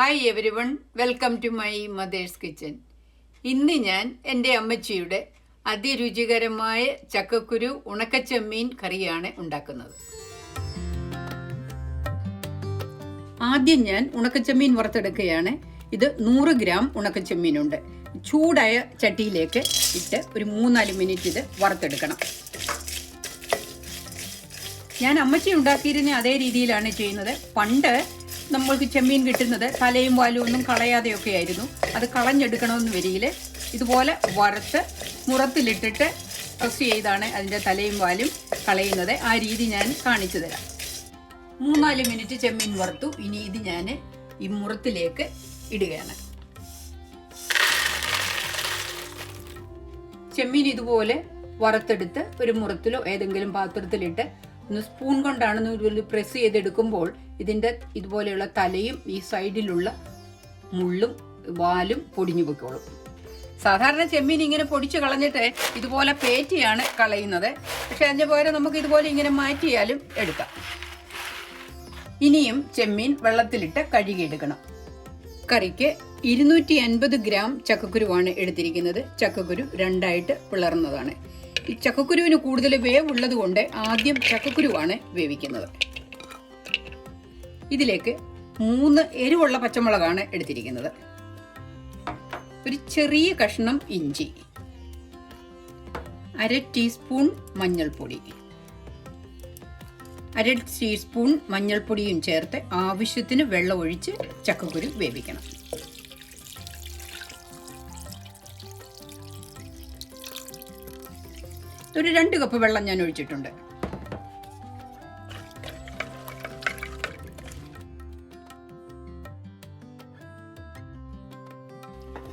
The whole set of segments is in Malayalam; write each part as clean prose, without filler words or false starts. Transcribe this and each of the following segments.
Hi everyone, welcome to my mother's kitchen. ഇന്ന് ഞാൻ എൻ്റെ അമ്മച്ചിയുടെ അതിരുചികരമായ ചക്കക്കുരു ഉണക്കച്ചെമ്മീൻ കറിയാണ് ഉണ്ടാക്കുന്നത്. ആദ്യം ഞാൻ ഉണക്കച്ചെമ്മീൻ വറുത്തെടുക്കുകയാണ്. ഇത് 100 ഗ്രാം ഉണക്കച്ചെമ്മീനുണ്ട്. ചൂടായ ചട്ടിയിലേക്ക് ഇട്ട് ഒരു 3-4 മിനിറ്റ് ഇത് വറുത്തെടുക്കണം. ഞാൻ അമ്മച്ചി ഉണ്ടാക്കിയിരുന്ന അതേ രീതിയിലാണ് ചെയ്യുന്നത്. പണ്ട് നമ്മൾക്ക് ചെമ്മീൻ കിട്ടുന്നത് തലയും വാലും ഒന്നും കളയാതെയൊക്കെ ആയിരുന്നു. അത് കളഞ്ഞെടുക്കണമെന്ന് വരിയിൽ ഇതുപോലെ വറുത്ത് മുറത്തിലിട്ടിട്ട് പ്രസ് ചെയ്താണ് അതിൻ്റെ തലയും വാലും കളയുന്നത്. ആ രീതി ഞാൻ കാണിച്ചു തരാം. 3-4 മിനിറ്റ് ചെമ്മീൻ വറുത്തു. ഇനി ഇത് ഞാൻ ഈ മുറത്തിലേക്ക് ഇടുകയാണ്. ചെമ്മീൻ ഇതുപോലെ വറുത്തെടുത്ത് ഒരു മുറത്തിലോ ഏതെങ്കിലും പാത്രത്തിലിട്ട് ഒന്ന് സ്പൂൺ കൊണ്ടാണ് പ്രസ് ചെയ്തെടുക്കുമ്പോൾ ഇതിൻ്റെ ഇതുപോലെയുള്ള തലയും ഈ സൈഡിലുള്ള മുള്ളും വാലും പൊടിഞ്ഞു പൊയ്ക്കോളും. സാധാരണ ചെമ്മീൻ ഇങ്ങനെ പൊടിച്ചു കളഞ്ഞിട്ട് ഇതുപോലെ പേറ്റിയാണ് കളയുന്നത്. പക്ഷെ അതിൻ്റെ പകരം നമുക്ക് ഇതുപോലെ ഇങ്ങനെ മാറ്റിയാലും എടുക്കാം. ഇനിയും ചെമ്മീൻ വെള്ളത്തിലിട്ട് കഴുകിയെടുക്കണം. കറിക്ക് 250 ഗ്രാം ചക്കക്കുരുവാണ് എടുത്തിരിക്കുന്നത്. ചക്കക്കുരു 2ആയിട്ട് പിളർന്നതാണ്. ഈ ചക്കക്കുരുവിന് കൂടുതൽ വേവുള്ളത് കൊണ്ട് ആദ്യം ചക്കക്കുരുവാണ് വേവിക്കുന്നത്. ഇതിലേക്ക് 3 എരിവുള്ള പച്ചമുളകാണ് എടുത്തിരിക്കുന്നത്. ഒരു ചെറിയ കഷ്ണം ഇഞ്ചി, 1/2 ടീസ്പൂൺ മഞ്ഞൾപ്പൊടി, 1/2 ടീസ്പൂൺ മഞ്ഞൾപ്പൊടിയും ചേർത്ത് ആവശ്യത്തിന് വെള്ളം ഒഴിച്ച് ചക്കക്കുരു വേവിക്കണം. ഒരു 2 കപ്പ് വെള്ളം ഞാൻ ഒഴിച്ചിട്ടുണ്ട്.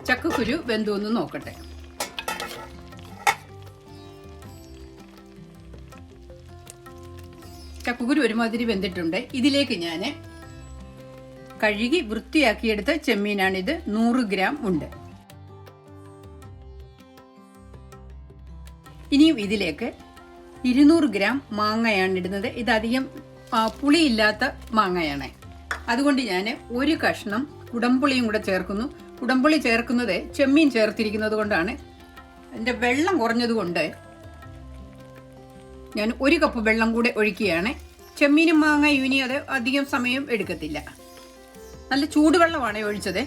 ചക്കക്കുരു വെന്തോന്ന് നോക്കട്ടെ. ചക്കക്കുരു ഒരുമാതിരി വെന്തിട്ടുണ്ട്. ഇതിലേക്ക് ഞാൻ കഴുകി വൃത്തിയാക്കിയെടുത്ത ചെമ്മീനാണിത്. 100 ഗ്രാം ഉണ്ട്. ഇനിയും ഇതിലേക്ക് 200 ഗ്രാം മാങ്ങയാണ് ഇടുന്നത്. ഇതധികം പുളിയില്ലാത്ത മാങ്ങയാണ്. അതുകൊണ്ട് ഞാൻ ഒരു കഷ്ണം കുടംപുളിയും കൂടെ ചേർക്കുന്നു. കുടംപുളി ചേർക്കുന്നത് ചെമ്മീൻ ചേർത്തിരിക്കുന്നത് കൊണ്ടാണ്. അതിൻ്റെ വെള്ളം കുറഞ്ഞതുകൊണ്ട് ഞാൻ 1 കപ്പ് വെള്ളം കൂടെ ഒഴിക്കുകയാണ്. ചെമ്മീനും മാങ്ങയും ഇനി അത് അധികം സമയം എടുക്കത്തില്ല. നല്ല ചൂടുവെള്ളമാണ് ഒഴിച്ചത്.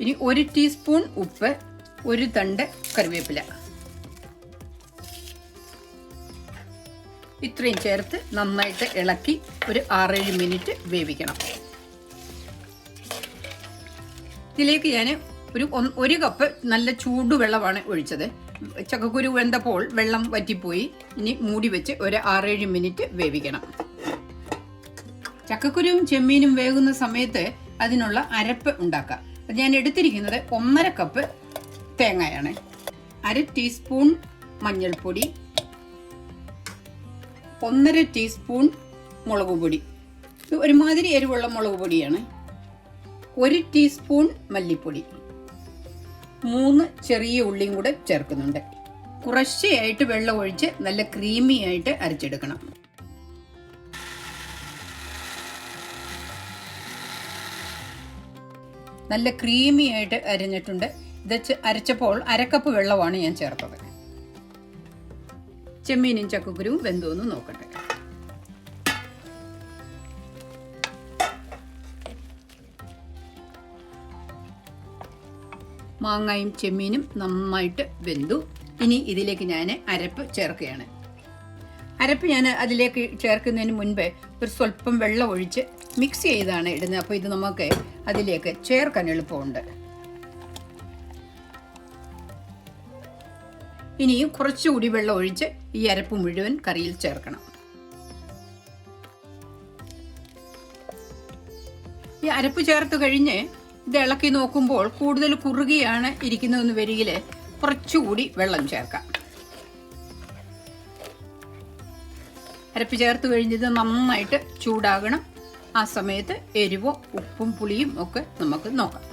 ഇനി 1 ടീസ്പൂൺ ഉപ്പ്, 1 തണ്ട് കറിവേപ്പില, ഇത്രയും ചേർത്ത് നന്നായിട്ട് ഇളക്കി ഒരു 6-7 മിനിറ്റ് വേവിക്കണം. ഇതിലേക്ക് ഞാൻ ഒരു കപ്പ് നല്ല ചൂടുവെള്ളമാണ് ഒഴിച്ചത്. ചക്കക്കുരു വെന്തപ്പോൾ വെള്ളം വറ്റിപ്പോയി. ഇനി മൂടി വെച്ച് ഒരു 6-7 മിനിറ്റ് വേവിക്കണം. ചക്കക്കുരുവും ചെമ്മീനും വേകുന്ന സമയത്ത് അതിനുള്ള അരപ്പ് ഉണ്ടാക്കാം. ഞാൻ എടുത്തിരിക്കുന്നത് 1.5 കപ്പ് തേങ്ങയാണ്, 1/2 ടീസ്പൂൺ മഞ്ഞൾപ്പൊടി, 1.5 ടീസ്പൂൺ മുളക് പൊടി, ഒരുമാതിരി എരിവുള്ള മുളക് പൊടിയാണ്, 1 ടീസ്പൂൺ മല്ലിപ്പൊടി, 3 ചെറിയ ഉള്ളിയും കൂടെ ചേർക്കുന്നുണ്ട്. കുറച്ചായിട്ട് വെള്ളം ഒഴിച്ച് നല്ല ക്രീമി ആയിട്ട് അരച്ചെടുക്കണം. നല്ല ക്രീമി ആയിട്ട് അരിഞ്ഞിട്ടുണ്ട്. ഇത് അരച്ചപ്പോൾ 1/2 കപ്പ് വെള്ളമാണ് ഞാൻ ചേർത്തത്. ചെമ്മീനും ചക്കക്കുരുവും വെന്തോന്ന് നോക്കട്ടെ. മാങ്ങയും ചെമ്മീനും നന്നായിട്ട് വെന്തു. ഇനി ഇതിലേക്ക് ഞാൻ അരപ്പ് ചേർക്കുകയാണ്. അരപ്പ് ഞാൻ അതിലേക്ക് ചേർക്കുന്നതിന് മുൻപ് ഒരു സ്വല്പം വെള്ളം ഒഴിച്ച് മിക്സ് ചെയ്താണ് ഇടുന്നത്. അപ്പോൾ ഇത് നമുക്ക് അതിലേക്ക് ചേർക്കാൻ എളുപ്പമുണ്ട്. ഇനിയും കുറച്ചുകൂടി വെള്ളം ഒഴിച്ച് ഈ അരപ്പ് മുഴുവൻ കറിയിൽ ചേർക്കണം. ഈ അരപ്പ് ചേർത്ത് കഴിഞ്ഞ് ഇത് ഇളക്കി നോക്കുമ്പോൾ കൂടുതൽ കുറുകിയാണ് ഇരിക്കുന്നതെന്ന് വരികിൽ കുറച്ചുകൂടി വെള്ളം ചേർക്കാം. അരപ്പ് ചേർത്ത് കഴിഞ്ഞത് നന്നായിട്ട് ചൂടാകണം. ആ സമയത്ത് എരിവോ ഉപ്പും പുളിയും ഒക്കെ നമുക്ക് നോക്കാം.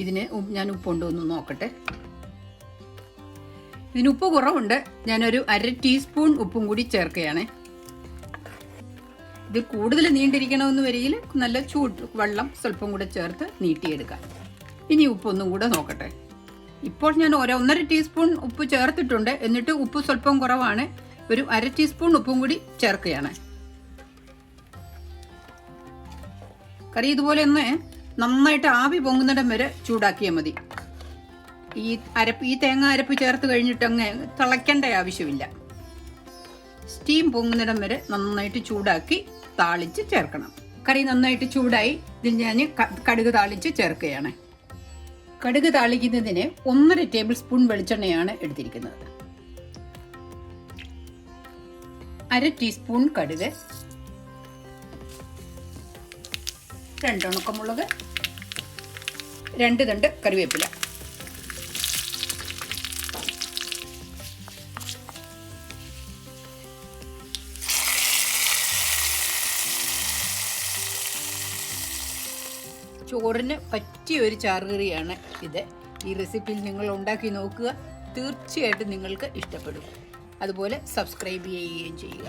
ഇതിന് ഞാൻ ഉപ്പുണ്ടോ എന്ന് നോക്കട്ടെ. ഇതിന് ഉപ്പ് കുറവുണ്ട്. ഞാനൊരു 1/2 ടീസ്പൂൺ ഉപ്പും കൂടി ചേർക്കുകയാണ്. ഇത് കൂടുതൽ നീണ്ടിരിക്കണമെന്ന് വരികിൽ നല്ല ചൂട് വെള്ളം സ്വല്പം കൂടെ ചേർത്ത് നീട്ടിയെടുക്കാം. ഇനി ഉപ്പൊന്നും കൂടെ നോക്കട്ടെ. ഇപ്പോൾ ഞാൻ 1.5 ടീസ്പൂൺ ഉപ്പ് ചേർത്തിട്ടുണ്ട്. എന്നിട്ട് ഉപ്പ് സ്വല്പം കുറവാണ്. ഒരു 1/2 ടീസ്പൂൺ ഉപ്പും കൂടി ചേർക്കുകയാണ്. കറി ഇതുപോലെ ഒന്ന് നന്നായിട്ട് ആവി പൊങ്ങുന്നിടം വരെ ചൂടാക്കിയാൽ മതി. ഈ തേങ്ങ അരപ്പ് ചേർത്ത് കഴിഞ്ഞിട്ട് അങ്ങ് തിളയ്ക്കേണ്ട ആവശ്യമില്ല. സ്റ്റീം പൊങ്ങുന്നിടം വരെ നന്നായിട്ട് ചൂടാക്കി താളിച്ച് ചേർക്കണം. കറി നന്നായിട്ട് ചൂടായി. ഇതിൽ ഞാൻ കടുക് താളിച്ച് ചേർക്കുകയാണ്. കടുക് താളിക്കുന്നതിന് 1.5 ടേബിൾ സ്പൂൺ വെളിച്ചെണ്ണയാണ് എടുത്തിരിക്കുന്നത്. 1/2 ടീസ്പൂൺ കടുക്, 2 ഉണക്കമുളക്, 2 തണ്ട് കറിവേപ്പില. ചോറിന് പറ്റിയ ഒരു ചാറുകറിയാണ് ഇത്. ഈ റെസിപ്പിയിൽ നിങ്ങൾ ഉണ്ടാക്കി നോക്കുക. തീർച്ചയായിട്ടും നിങ്ങൾക്ക് ഇഷ്ടപ്പെടും. അതുപോലെ സബ്സ്ക്രൈബ് ചെയ്യുകയും ചെയ്യുക.